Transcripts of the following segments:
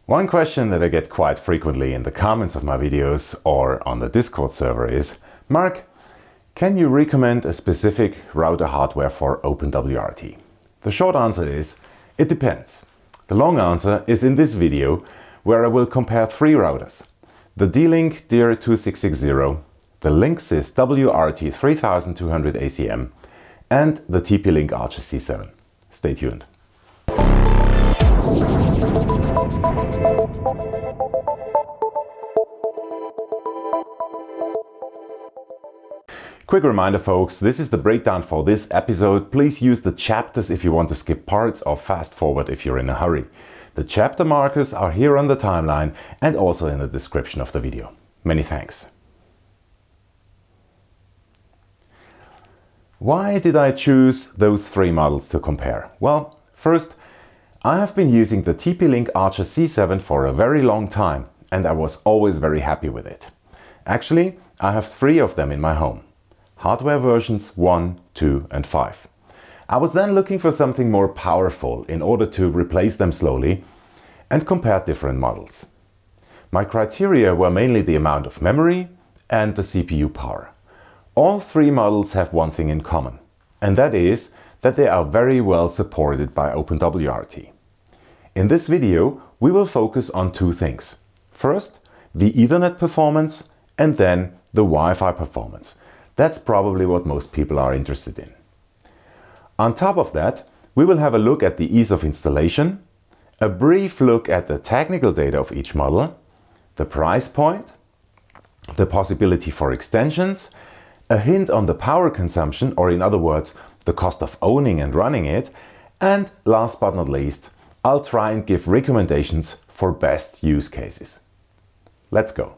One question that I get quite frequently in the comments of my videos or on the Discord server is, Mark, can you recommend a specific router hardware for OpenWrt? The short answer is, it depends. The long answer is in this video, where I will compare three routers: the D-Link WRT-3200, the Linksys WRT-3200 ACM, and the TP-Link Archer C7. Stay tuned. Quick reminder folks, this is the breakdown for this episode. Please use the chapters if you want to skip parts or fast forward if you're in a hurry. The chapter markers are here on the timeline and also in the description of the video. Many thanks. Why did I choose those three models to compare? Well, first, I have been using the TP-Link Archer C7 for a very long time and I was always very happy with it. Actually, I have three of them in my home. Hardware versions 1, 2 and 5. I was then looking for something more powerful in order to replace them slowly and compared different models. My criteria were mainly the amount of memory and the CPU power. All three models have one thing in common, and that is that they are very well supported by OpenWrt. In this video, we will focus on two things. First, the Ethernet performance and then the Wi-Fi performance. That's probably what most people are interested in. On top of that, we will have a look at the ease of installation, a brief look at the technical data of each model, the price point, the possibility for extensions, a hint on the power consumption, or in other words, the cost of owning and running it, and last but not least, I'll try and give recommendations for best use cases. Let's go.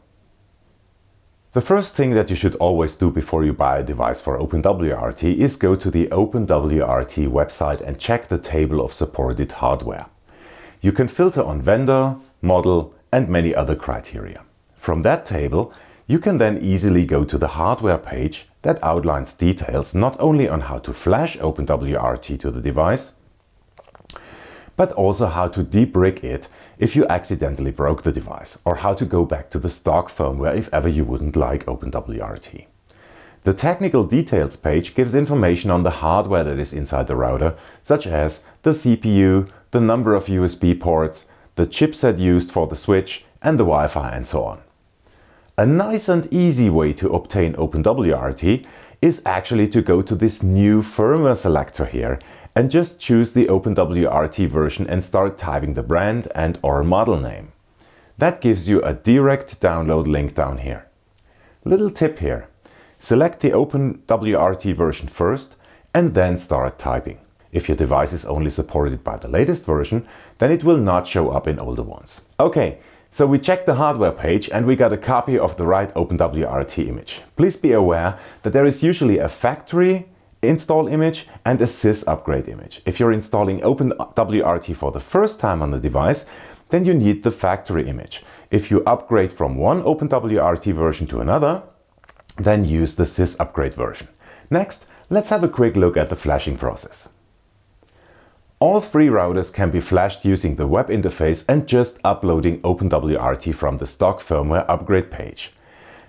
The first thing that you should always do before you buy a device for OpenWrt is go to the OpenWrt website and check the table of supported hardware. You can filter on vendor, model and many other criteria. From that table, you can then easily go to the hardware page that outlines details not only on how to flash OpenWrt to the device, but also how to debrick it if you accidentally broke the device, or how to go back to the stock firmware if ever you wouldn't like OpenWrt. The technical details page gives information on the hardware that is inside the router, such as the CPU, the number of USB ports, the chipset used for the switch and the Wi-Fi and so on. A nice and easy way to obtain OpenWrt is actually to go to this new firmware selector here and just choose the OpenWrt version and start typing the brand and or model name. That gives you a direct download link down here. Little tip here, select the OpenWrt version first and then start typing. If your device is only supported by the latest version, then it will not show up in older ones. Okay, so we checked the hardware page and we got a copy of the right OpenWrt image. Please be aware that there is usually a factory install image and a sys upgrade image. If you're installing OpenWrt for the first time on the device, then you need the factory image. If you upgrade from one OpenWrt version to another, then use the sys upgrade version. Next, let's have a quick look at the flashing process. All three routers can be flashed using the web interface and just uploading OpenWrt from the stock firmware upgrade page.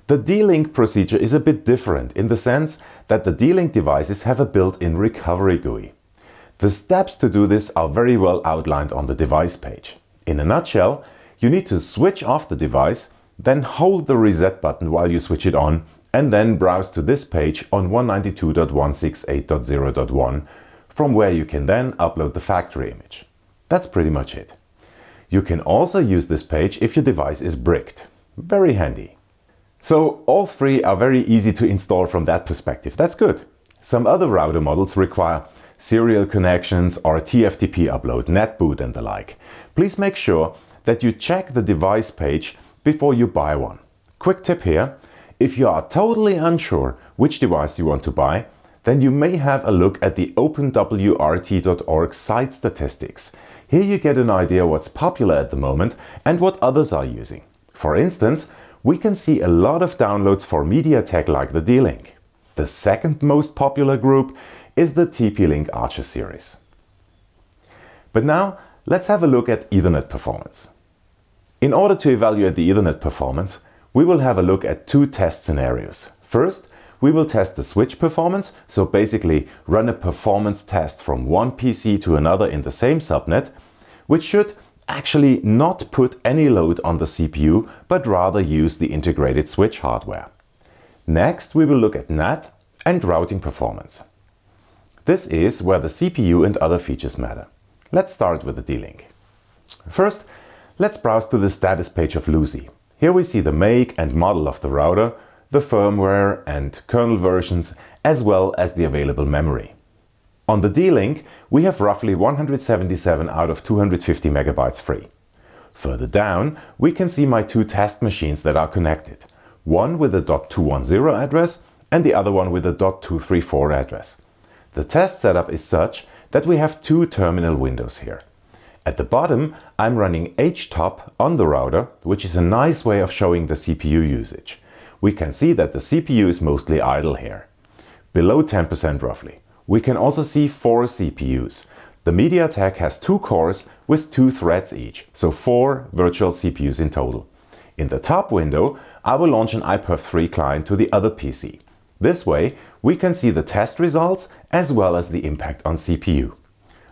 The D-Link procedure is a bit different in the sense that the D-Link devices have a built-in recovery GUI. The steps to do this are very well outlined on the device page. In a nutshell, you need to switch off the device, then hold the reset button while you switch it on, and then browse to this page on 192.168.0.1, from where you can then upload the factory image. That's pretty much it. You can also use this page if your device is bricked. Very handy. So all three are very easy to install from that perspective. That's good. Some other router models require serial connections or TFTP upload, netboot and the like. Please make sure that you check the device page before you buy one. Quick tip here, if you are totally unsure which device you want to buy, then you may have a look at the openwrt.org site statistics. Here you get an idea what's popular at the moment and what others are using. For instance, we can see a lot of downloads for MediaTek like the D-Link. The second most popular group is the TP-Link Archer series. But now let's have a look at Ethernet performance. In order to evaluate the Ethernet performance, we will have a look at two test scenarios. First, we will test the switch performance, so basically run a performance test from one PC to another in the same subnet, which should actually not put any load on the CPU, but rather use the integrated switch hardware. Next, we will look at NAT and routing performance. This is where the CPU and other features matter. Let's start with the D-Link. First, let's browse to the status page of Lucy. Here we see the make and model of the router, the firmware and kernel versions, as well as the available memory. On the D-Link, we have roughly 177 out of 250 megabytes free. Further down, we can see my two test machines that are connected. One with a .210 address and the other one with a .234 address. The test setup is such that we have two terminal windows here. At the bottom, I'm running htop on the router, which is a nice way of showing the CPU usage. We can see that the CPU is mostly idle here, below 10% roughly. We can also see 4 CPUs. The MediaTek has 2 cores with 2 threads each, so 4 virtual CPUs in total. In the top window, I will launch an iPerf3 client to the other PC. This way, we can see the test results as well as the impact on CPU.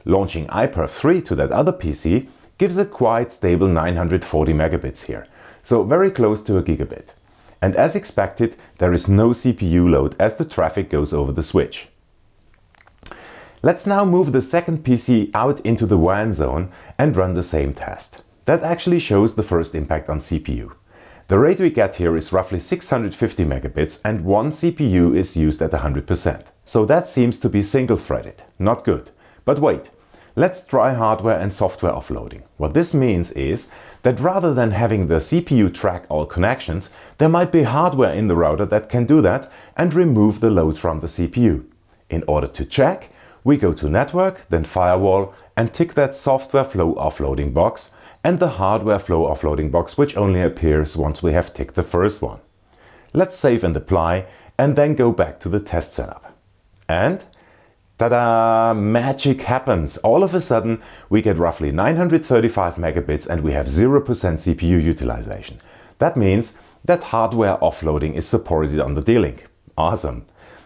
Launching iPerf3 to that other PC gives a quite stable 940 megabits here, so very close to a gigabit. And as expected, there is no CPU load as the traffic goes over the switch. Let's now move the second PC out into the WAN zone and run the same test. That actually shows the first impact on CPU. The rate we get here is roughly 650 megabits and one CPU is used at 100%. So that seems to be single-threaded. Not good. But wait, let's try hardware and software offloading. What this means is that rather than having the CPU track all connections, there might be hardware in the router that can do that and remove the load from the CPU. In order to check, we go to Network, then Firewall, and tick that Software Flow Offloading box and the Hardware Flow Offloading box, which only appears once we have ticked the first one. Let's save and apply, and then go back to the test setup. And ta-da! Magic happens! All of a sudden, we get roughly 935 megabits and we have 0% CPU utilization. That means that hardware offloading is supported on the D-Link. Awesome!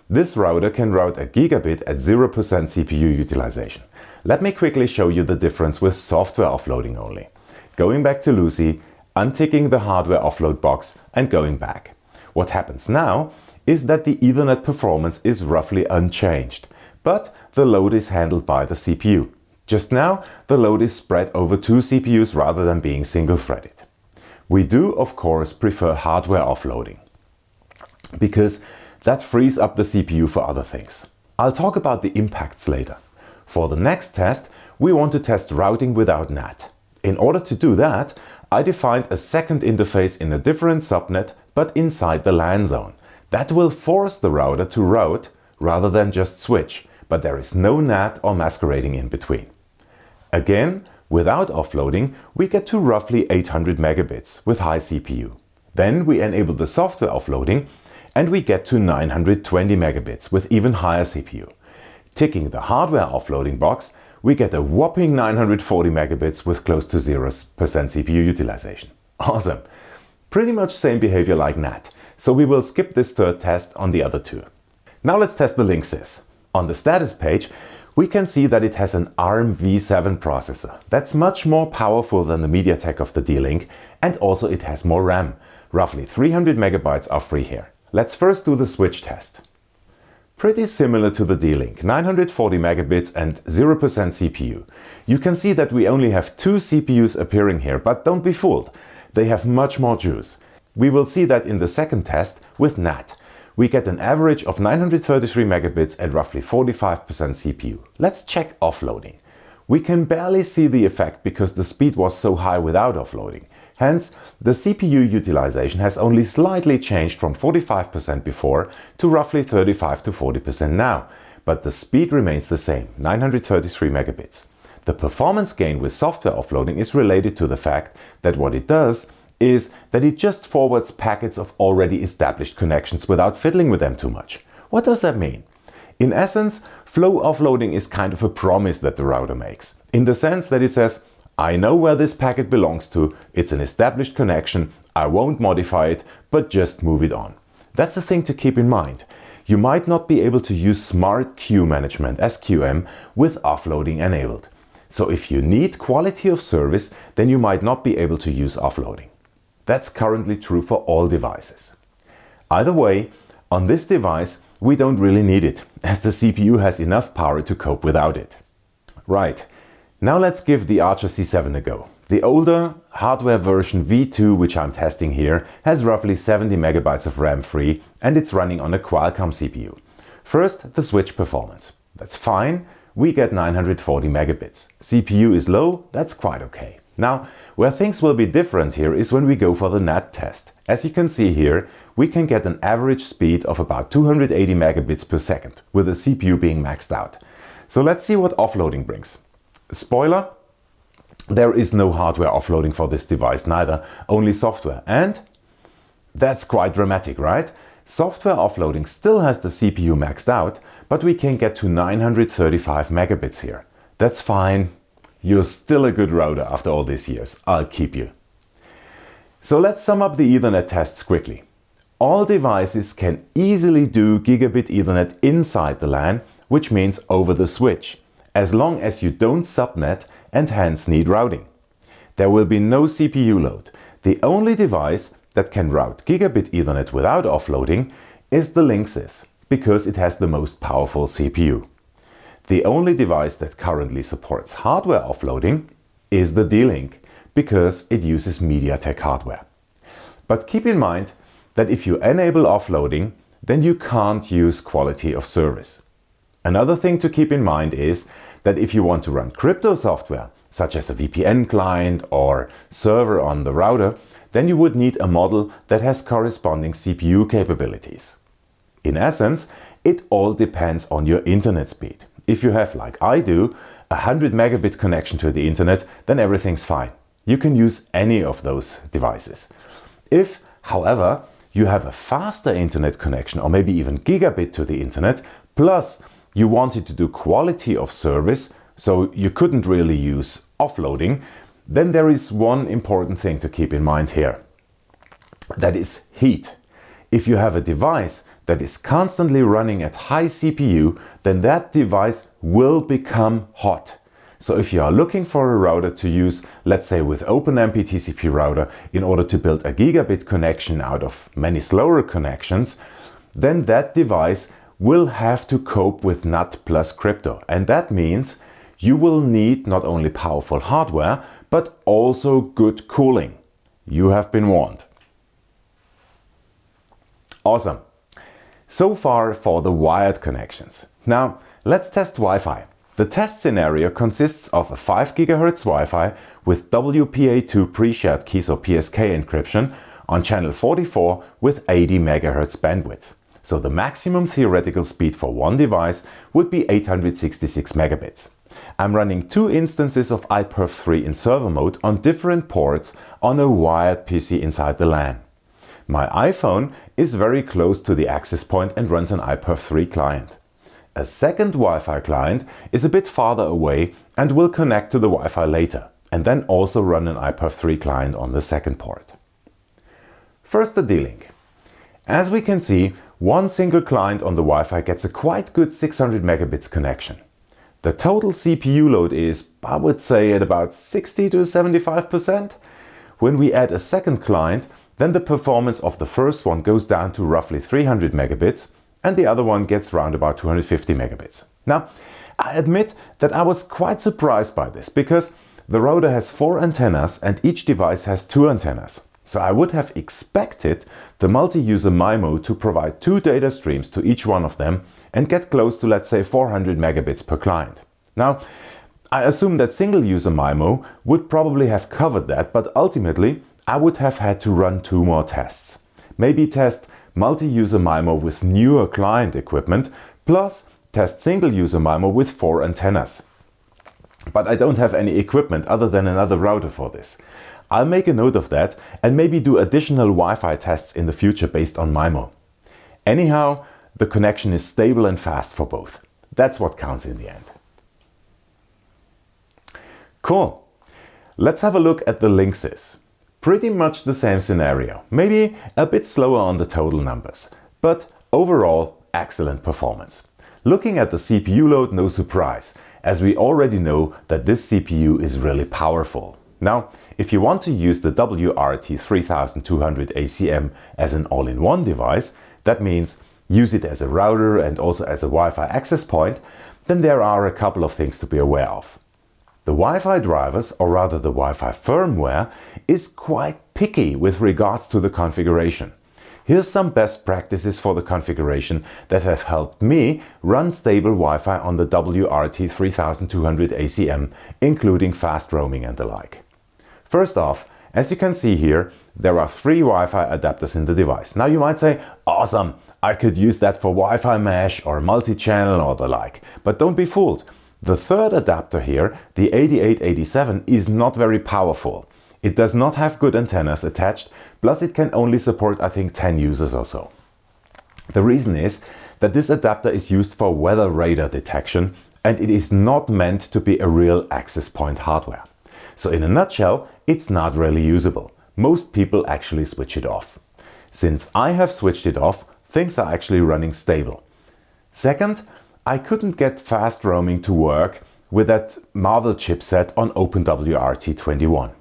This router can route a gigabit at 0% CPU utilization. Let me quickly show you the difference with software offloading only. Going back to Lucy, unticking the hardware offload box and going back. What happens now is that the Ethernet performance is roughly unchanged, but the load is handled by the CPU. Just now, the load is spread over 2 CPUs rather than being single-threaded. We do, of course, prefer hardware offloading, because that frees up the CPU for other things. I'll talk about the impacts later. For the next test, we want to test routing without NAT. In order to do that, I defined a second interface in a different subnet, but inside the LAN zone. That will force the router to route rather than just switch, but there is no NAT or masquerading in between. Again, without offloading, we get to roughly 800 megabits with high CPU. Then we enable the software offloading and we get to 920 megabits with even higher CPU. Ticking the hardware offloading box, we get a whopping 940 megabits with close to 0% CPU utilization. Awesome! Pretty much same behavior like NAT, so we will skip this third test on the other two. Now let's test the Linksys. On the status page, we can see that it has an ARM v7 processor. That's much more powerful than the MediaTek of the D-Link, and also it has more RAM. Roughly 300 megabytes are free here. Let's first do the switch test. Pretty similar to the D-Link, 940 megabits and 0% CPU. You can see that we only have 2 CPUs appearing here, but don't be fooled. They have much more juice. We will see that in the second test with NAT. We get an average of 933 megabits and roughly 45% CPU. Let's check offloading. We can barely see the effect because the speed was so high without offloading. Hence, the CPU utilization has only slightly changed from 45% before to roughly 35 to 40% now, but the speed remains the same, 933 megabits. The performance gain with software offloading is related to the fact that what it does is that it just forwards packets of already established connections without fiddling with them too much. What does that mean? In essence, flow offloading is kind of a promise that the router makes, in the sense that it says, I know where this packet belongs to, it's an established connection, I won't modify it, but just move it on. That's the thing to keep in mind. You might not be able to use Smart Queue Management (SQM) with offloading enabled. So if you need quality of service, then you might not be able to use offloading. That's currently true for all devices. Either way, on this device we don't really need it, as the CPU has enough power to cope without it. Right, now let's give the Archer C7 a go. The older hardware version V2, which I'm testing here, has roughly 70 megabytes of RAM free and it's running on a Qualcomm CPU. First, the switch performance. That's fine, we get 940 megabits. CPU is low, that's quite okay. Now, where things will be different here is when we go for the NAT test. As you can see here, we can get an average speed of about 280 megabits per second, with the CPU being maxed out. So let's see what offloading brings. Spoiler, there is no hardware offloading for this device neither, only software. And that's quite dramatic, right? Software offloading still has the CPU maxed out, but we can get to 935 megabits here. That's fine. You're still a good router after all these years. I'll keep you. So let's sum up the Ethernet tests quickly. All devices can easily do gigabit Ethernet inside the LAN, which means over the switch, as long as you don't subnet and hence need routing. There will be no CPU load. The only device that can route gigabit Ethernet without offloading is the Linksys, because it has the most powerful CPU. The only device that currently supports hardware offloading is the D-Link, because it uses MediaTek hardware. But keep in mind that if you enable offloading, then you can't use quality of service. Another thing to keep in mind is that if you want to run crypto software, such as a VPN client or server on the router, then you would need a model that has corresponding CPU capabilities. In essence, it all depends on your internet speed. If you have, like I do, a 100 megabit connection to the internet, then everything's fine. You can use any of those devices. If, however, you have a faster internet connection or maybe even gigabit to the internet, plus you wanted to do quality of service, so you couldn't really use offloading, then there is one important thing to keep in mind here. That is heat. If you have a device that is constantly running at high CPU, then that device will become hot. So if you are looking for a router to use, let's say with OpenWrt TCP router, in order to build a gigabit connection out of many slower connections, then that device will have to cope with NAT plus crypto. And that means you will need not only powerful hardware, but also good cooling. You have been warned. Awesome. So far for the wired connections. Now let's test Wi-Fi. The test scenario consists of a 5 GHz Wi-Fi with WPA2 pre-shared keys or PSK encryption on channel 44 with 80 MHz bandwidth. So the maximum theoretical speed for one device would be 866 megabits. I'm running 2 instances of iPerf3 in server mode on different ports on a wired PC inside the LAN. My iPhone is very close to the access point and runs an iPerf3 client. A second Wi-Fi client is a bit farther away and will connect to the Wi-Fi later, and then also run an iPerf3 client on the second port. First, the D-Link. As we can see, one single client on the Wi-Fi gets a quite good 600 megabits connection. The total CPU load is, I would say, at about 60 to 75%. When we add a second client, then the performance of the first one goes down to roughly 300 megabits and the other one gets round about 250 megabits. Now, I admit that I was quite surprised by this because the router has 4 antennas and each device has 2 antennas. So I would have expected the multi-user MIMO to provide 2 data streams to each one of them and get close to, let's say, 400 megabits per client. Now, I assume that single-user MIMO would probably have covered that, but ultimately I would have had to run 2 more tests. Maybe test multi-user MIMO with newer client equipment, plus test single-user MIMO with 4 antennas. But I don't have any equipment other than another router for this. I'll make a note of that and maybe do additional Wi-Fi tests in the future based on MIMO. Anyhow, the connection is stable and fast for both. That's what counts in the end. Cool. Let's have a look at the Linksys. Pretty much the same scenario, maybe a bit slower on the total numbers, but overall excellent performance. Looking at the CPU load, no surprise, as we already know that this CPU is really powerful. Now, if you want to use the WRT-3200 ACM as an all-in-one device, that means use it as a router and also as a Wi-Fi access point, then there are a couple of things to be aware of. The Wi-Fi drivers, or rather the Wi-Fi firmware, is quite picky with regards to the configuration. Here's some best practices for the configuration that have helped me run stable Wi-Fi on the WRT-3200 ACM, including fast roaming and the like. First off, as you can see here, there are 3 Wi-Fi adapters in the device. Now you might say, awesome, I could use that for Wi-Fi mesh or multi-channel or the like. But don't be fooled. The third adapter here, the 8887, is not very powerful. It does not have good antennas attached, plus it can only support, I think, 10 users or so. The reason is that this adapter is used for weather radar detection and it is not meant to be a real access point hardware. So in a nutshell, it's not really usable. Most people actually switch it off. Since I have switched it off, things are actually running stable. Second, I couldn't get fast roaming to work with that Marvel chipset on OpenWrt 21.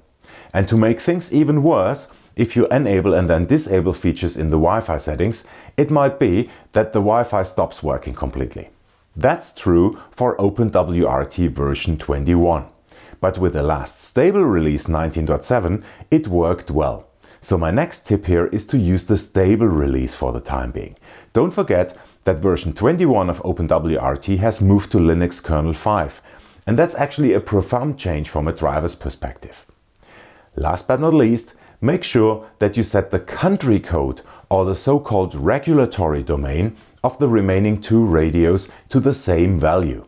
And to make things even worse, if you enable and then disable features in the Wi-Fi settings, it might be that the Wi-Fi stops working completely. That's true for OpenWrt version 21. But with the last stable release 19.7, it worked well. So my next tip here is to use the stable release for the time being. Don't forget that version 21 of OpenWrt has moved to Linux kernel 5. And that's actually a profound change from a driver's perspective. Last but not least, make sure that you set the country code or the so-called regulatory domain of the remaining 2 radios to the same value.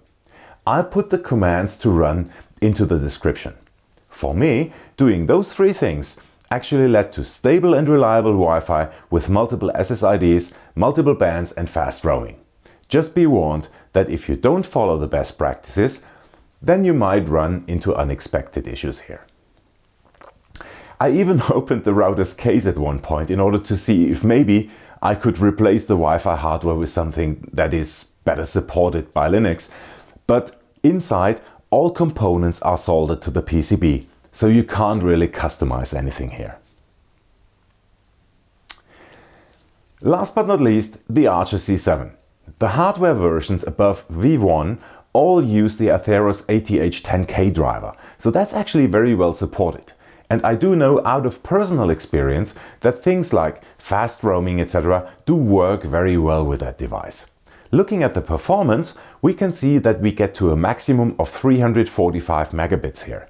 I'll put the commands to run into the description. For me, doing those 3 things actually led to stable and reliable Wi-Fi with multiple SSIDs, multiple bands and fast roaming. Just be warned that if you don't follow the best practices, then you might run into unexpected issues here. I even opened the router's case at one point in order to see if maybe I could replace the Wi-Fi hardware with something that is better supported by Linux. But inside, all components are soldered to the PCB, so you can't really customize anything here. Last but not least, the Archer C7. The hardware versions above V1 all use the Atheros ATH10K driver, so that's actually very well supported. And I do know out of personal experience that things like fast roaming, etc. do work very well with that device. Looking at the performance, we can see that we get to a maximum of 345 megabits here.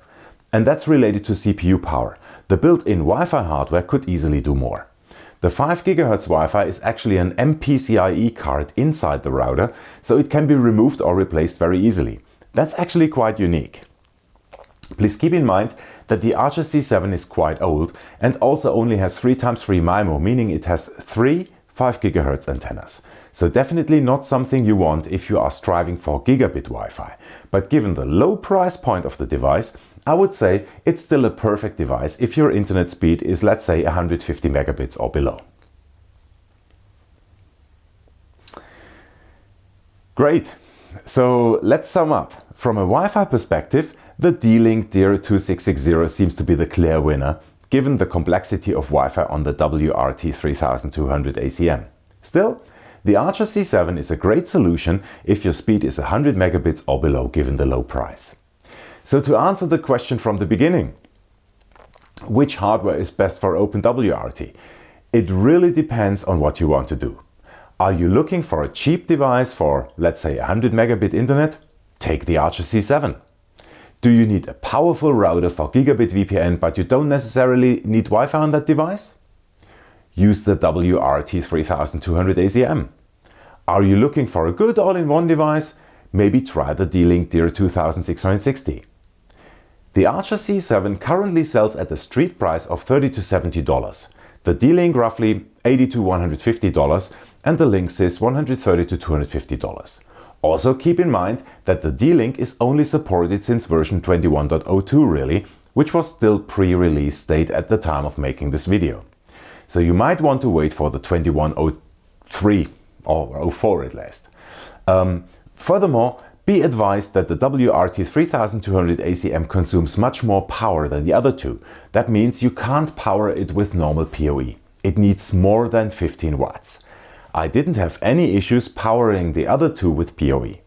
And that's related to CPU power. The built-in Wi-Fi hardware could easily do more. The 5 GHz Wi-Fi is actually an MPCIe card inside the router, so it can be removed or replaced very easily. That's actually quite unique. Please keep in mind that the Archer C7 is quite old and also only has 3x3 MIMO, meaning it has 3 5 GHz antennas. So definitely not something you want if you are striving for gigabit Wi-Fi. But given the low price point of the device, I would say it's still a perfect device if your internet speed is, let's say, 150 megabits or below. Great. So let's sum up. From a Wi-Fi perspective, the D-Link DIR2660 seems to be the clear winner, given the complexity of Wi-Fi on the WRT-3200 ACM. Still, the Archer C7 is a great solution if your speed is 100 megabits or below, given the low price. So to answer the question from the beginning, which hardware is best for OpenWrt? It really depends on what you want to do. Are you looking for a cheap device for, let's say, 100 megabit internet? Take the Archer C7. Do you need a powerful router for gigabit VPN, but you don't necessarily need Wi-Fi on that device? Use the WRT-3200 ACM. Are you looking for a good all-in-one device? Maybe try the D-Link DIR2660. The Archer C7 currently sells at a street price of $30 to $70. The D-Link roughly $80 to $150 and the Linksys $130 to $250. Also keep in mind that the D-Link is only supported since version 21.02 really, which was still pre-release state at the time of making this video. So you might want to wait for the 2103 or 04 at least. Furthermore, be advised that the WRT-3200 ACM consumes much more power than the other two. That means you can't power it with normal PoE. It needs more than 15 watts. I didn't have any issues powering the other two with PoE.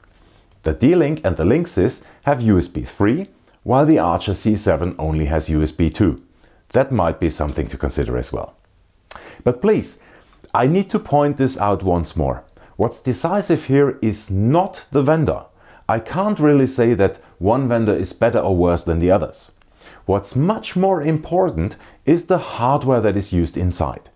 The D-Link and the Linksys have USB 3, while the Archer C7 only has USB 2. That might be something to consider as well. But please, I need to point this out once more. What's decisive here is not the vendor. I can't really say that one vendor is better or worse than the others. What's much more important is the hardware that is used inside.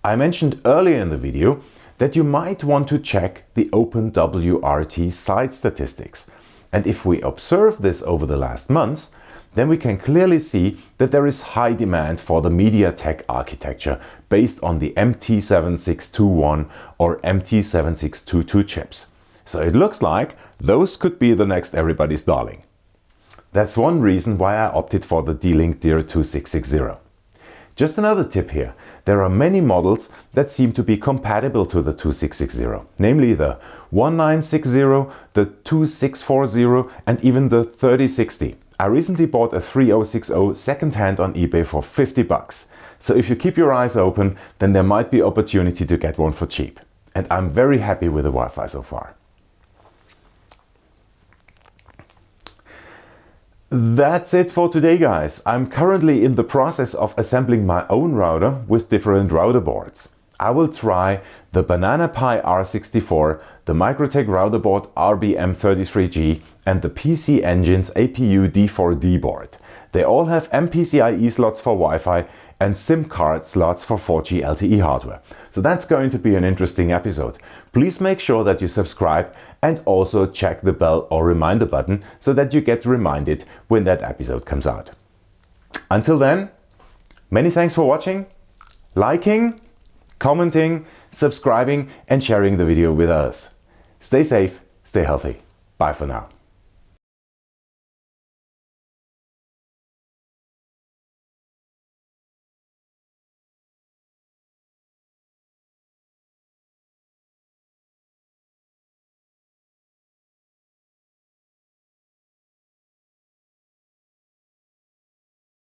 I mentioned earlier in the video that you might want to check the OpenWrt site statistics. And if we observe this over the last months, then we can clearly see that there is high demand for the MediaTek architecture based on the MT7621 or MT7622 chips. So it looks like those could be the next everybody's darling. That's one reason why I opted for the D-Link DIR2660. Just another tip here, there are many models that seem to be compatible to the 2660, namely the 1960, the 2640 and even the 3060. I recently bought a 3060 second-hand on eBay for 50 bucks. So if you keep your eyes open, then there might be opportunity to get one for cheap. And I'm very happy with the Wi-Fi so far. That's it for today, guys. I'm currently in the process of assembling my own router with different router boards. I will try the Banana Pi R64, the Microtech router board RBM33G and the PC Engine's APU D4D board. They all have MPCIe slots for Wi-Fi and SIM card slots for 4G LTE hardware. So that's going to be an interesting episode. Please make sure that you subscribe and also check the bell or reminder button so that you get reminded when that episode comes out. Until then, many thanks for watching, liking, commenting, subscribing and sharing the video with others. Stay safe, stay healthy. Bye for now.